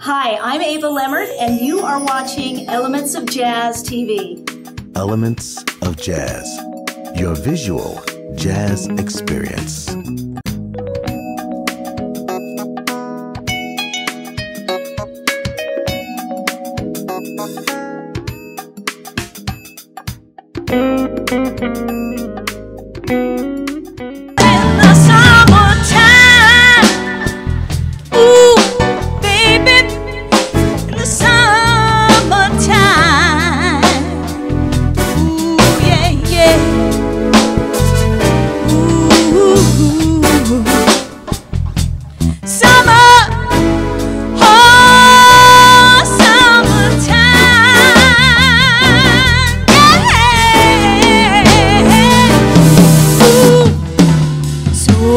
Hi, I'm Ava Lemert, and you are watching Elements of Jazz TV. Elements of Jazz, your visual jazz experience.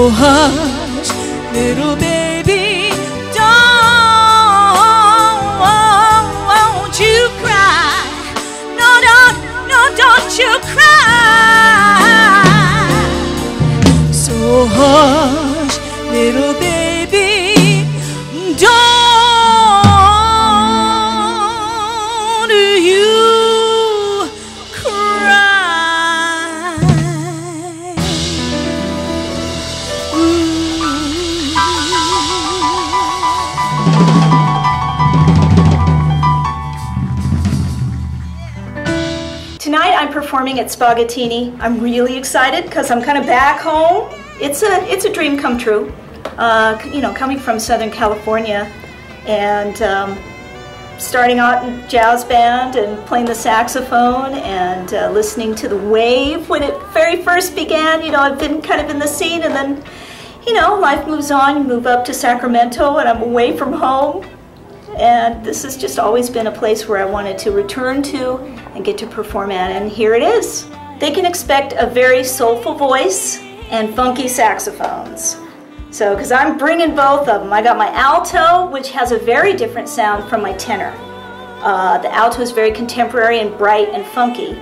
Hush, little baby, don't you cry. No, don't you cry. So hush, little baby, don't you cry. Tonight I'm performing at Spaghettini. I'm really excited because I'm kind of back home. It's a dream come true. You know, coming from Southern California and starting out in jazz band and playing the saxophone and listening to the wave when it very first began. You know, I've been kind of in the scene, and then, you know, life moves on. You move up to Sacramento and I'm away from home. And this has just always been a place where I wanted to return to and get to perform at, and here it is. They can expect a very soulful voice and funky saxophones. So, because I'm bringing both of them. I got my alto, which has a very different sound from my tenor. The alto is very contemporary and bright and funky,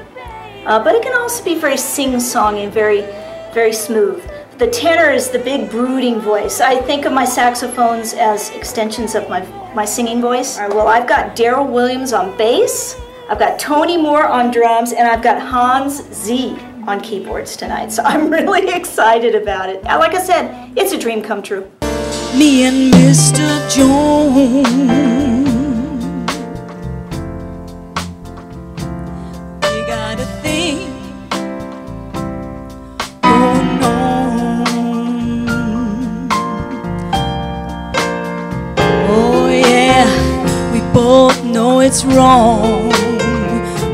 but it can also be very sing-songy and very smooth. The tenor is the big brooding voice. I think of my saxophones as extensions of my singing voice. All right, well, I've got Darryl Williams on bass, I've got Tony Moore on drums, and I've got Hans Z on keyboards tonight. So I'm really excited about it. Like I said, it's a dream come true. Me and Mr. Jones, we got a thing going on. Oh yeah, we both know it's wrong,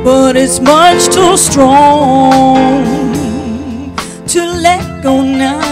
but it's much too strong to let go now.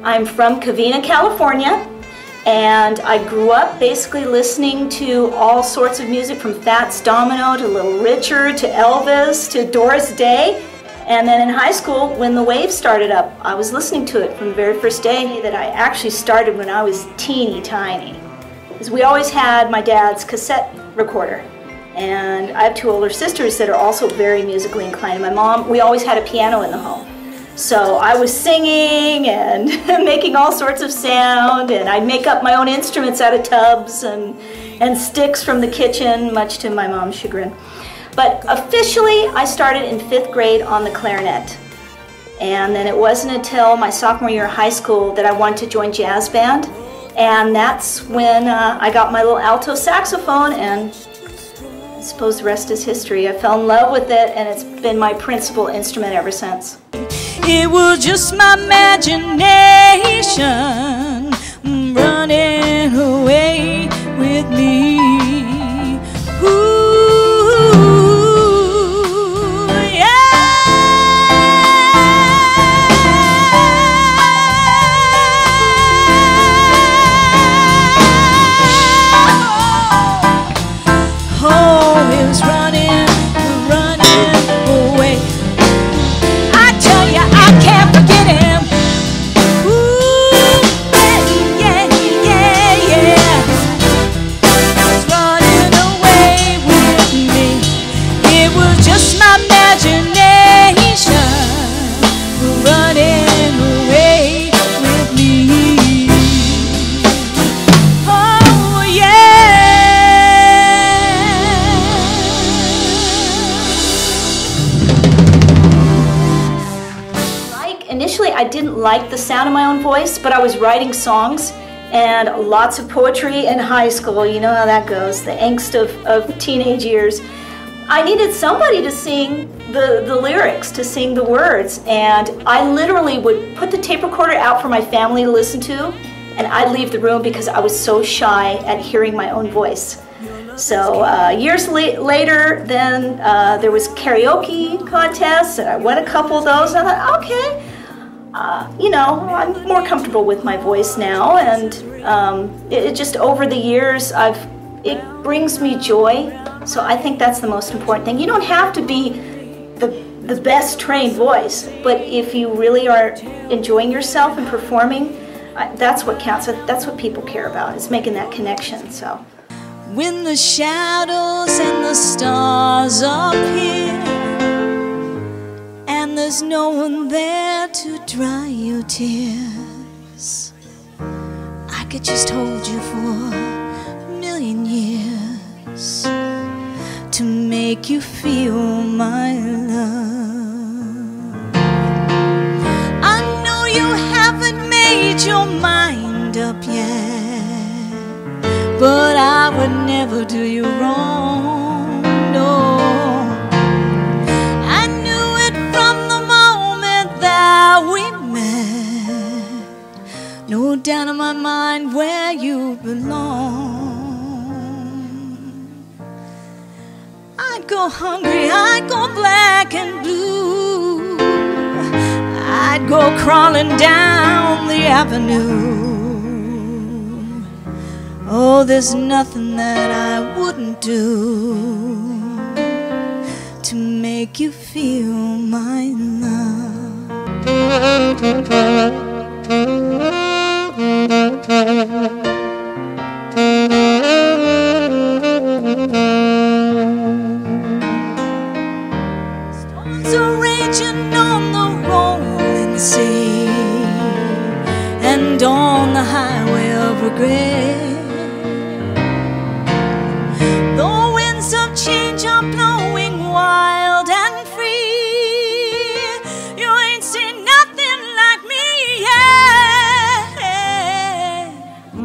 I'm from Covina, California, and I grew up basically listening to all sorts of music, from Fats Domino to Little Richard to Elvis to Doris Day. And then in high school, when the wave started up, I was listening to it from the very first day. That I actually started when I was teeny tiny. Because we always had my dad's cassette recorder. And I have two older sisters that are also very musically inclined. And my mom, we always had a piano in the home. So I was singing and making all sorts of sound, and I'd make up my own instruments out of tubs and sticks from the kitchen, much to my mom's chagrin. But officially, I started in 5th grade on the clarinet. And then it wasn't until my sophomore year of high school that I wanted to join jazz band. And that's when I got my little alto saxophone, and I suppose the rest is history. I fell in love with it, and it's been my principal instrument ever since. It was just my imagination running away with me. Ooh, yeah. Oh, it was running away. I tell you, I can't forget him. Ooh, yeah, yeah, yeah. It's running away with me. It was just my imagination running away with me. Oh, yeah. Initially, I didn't like the sound of my own voice, but I was writing songs and lots of poetry in high school. You know how that goes, the angst of teenage years. I needed somebody to sing the lyrics, to sing the words, and I literally would put the tape recorder out for my family to listen to, and I'd leave the room because I was so shy at hearing my own voice. So years later, then there was karaoke contests, and I won a couple of those, and I thought, okay, you know, I'm more comfortable with my voice now, and it just over the years, it brings me joy. So I think that's the most important thing. You don't have to be the best trained voice, but if you really are enjoying yourself and performing, that's what counts. That's what people care about, is making that connection. So when the shadows and the stars appear, and there's no one there to dry your tears, I could just hold you for a million years to make you feel my love. I know you haven't made your mind up yet, but I would never do you wrong, no. I knew it from the moment that we met. No doubt in my mind where you belong. I'd go hungry, I'd go black and blue, I'd go crawling down the avenue. Oh, there's nothing that I wouldn't do to make you feel my love. Storms are raging on the rolling sea and on the highway of regret. The winds of change are blowing wild and free. You ain't seen nothing like me yet.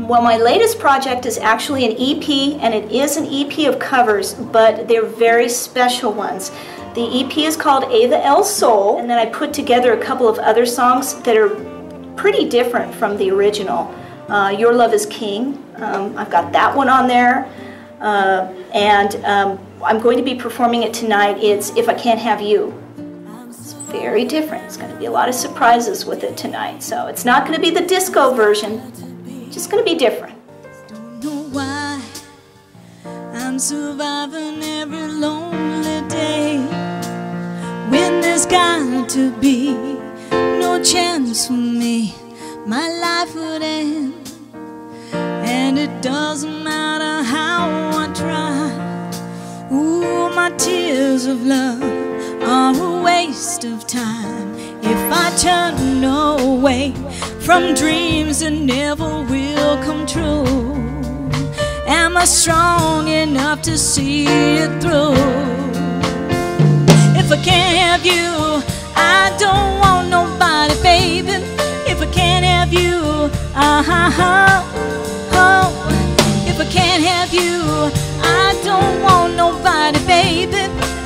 Well, my latest project is actually an EP, and it is an EP of covers, but they're very special ones. The EP is called Ava L Soul, and then I put together a couple of other songs that are pretty different from the original. Your Love is King, I've got that one on there. I'm going to be performing it tonight. It's If I Can't Have You. It's very different. It's going to be a lot of surprises with it tonight. So it's not going to be the disco version. It's just going to be different. Don't know why I'm surviving every lonely day when there's got to be no chance for me. My life would end, and it doesn't matter how I try. Ooh, my tears of love are a waste of time if I turn away from dreams that never will come true. Am I strong enough to see it through? If I can't have you, I don't want nobody, baby. If I can't have you, If I can't have you, I don't want nobody, baby.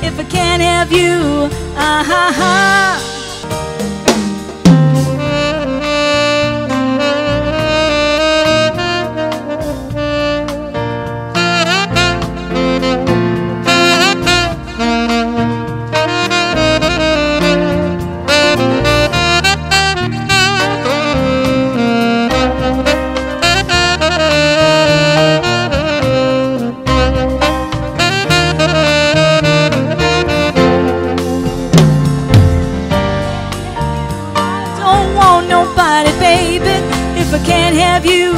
If I can't have you, baby, if I can't have you,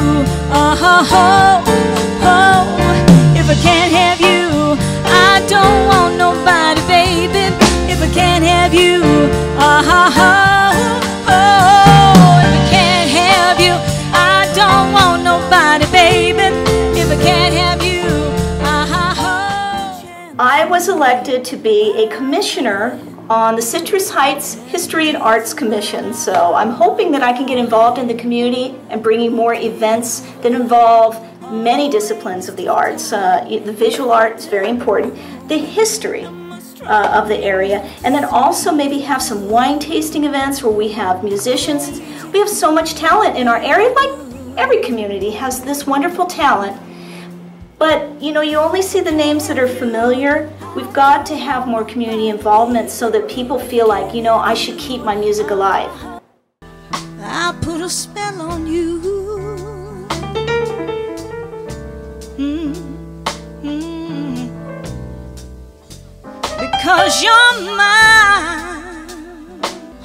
if I can't have you, I don't want nobody, baby. If I can't have you, if I can't have you, I don't want nobody, baby. If I can't have you, I was elected to be a commissioner on the Citrus Heights History and Arts Commission, so I'm hoping that I can get involved in the community and bringing more events that involve many disciplines of the arts. The visual art is very important, the history of the area, and then also maybe have some wine tasting events where we have musicians. We have so much talent in our area, like every community has this wonderful talent. But you know, you only see the names that are familiar. We've got to have more community involvement so that people feel like, you know, I should keep my music alive. I put a spell on you. Because you're mine.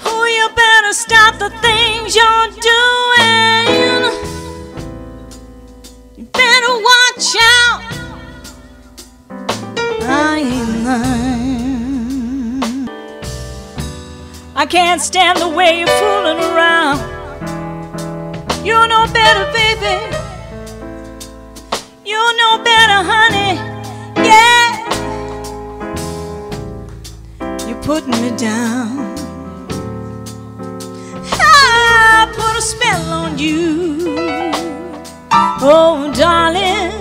Oh, you better stop the things you're doing. You better watch out. I ain't mine. I can't stand the way you're fooling around. You know better, baby. You know better, honey. Yeah. You're putting me down. I put a spell on you. Oh, darling.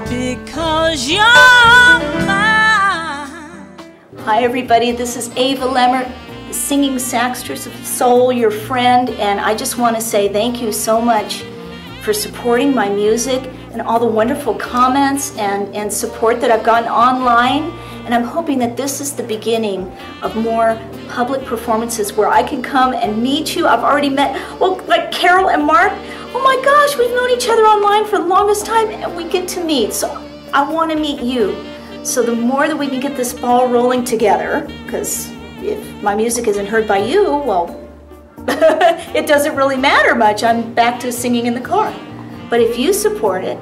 Because you're mine. Hi everybody, this is Ava Lemert, the singing saxtress of soul, your friend, and I just want to say thank you so much for supporting my music and all the wonderful comments and support that I've gotten online. And I'm hoping that this is the beginning of more public performances where I can come and meet you. I've already met, well, like Carol and Mark. Oh my gosh, we've known each other online for the longest time and we get to meet. So I want to meet you. So the more that we can get this ball rolling together, because if my music isn't heard by you, well, it doesn't really matter much. I'm back to singing in the car. But if you support it,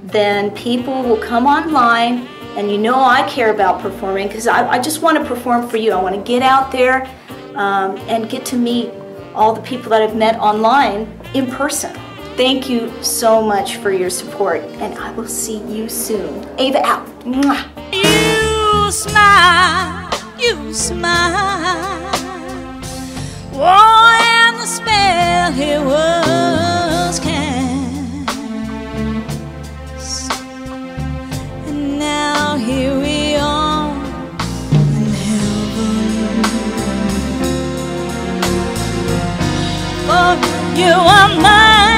then people will come online. And you know I care about performing because I just want to perform for you. I want to get out there and get to meet all the people that I've met online in person. Thank you so much for your support, and I will see you soon. Ava out. Mwah. You smile, you smile. Oh, and the spell here was cast. And now here we are in heaven. For you are mine.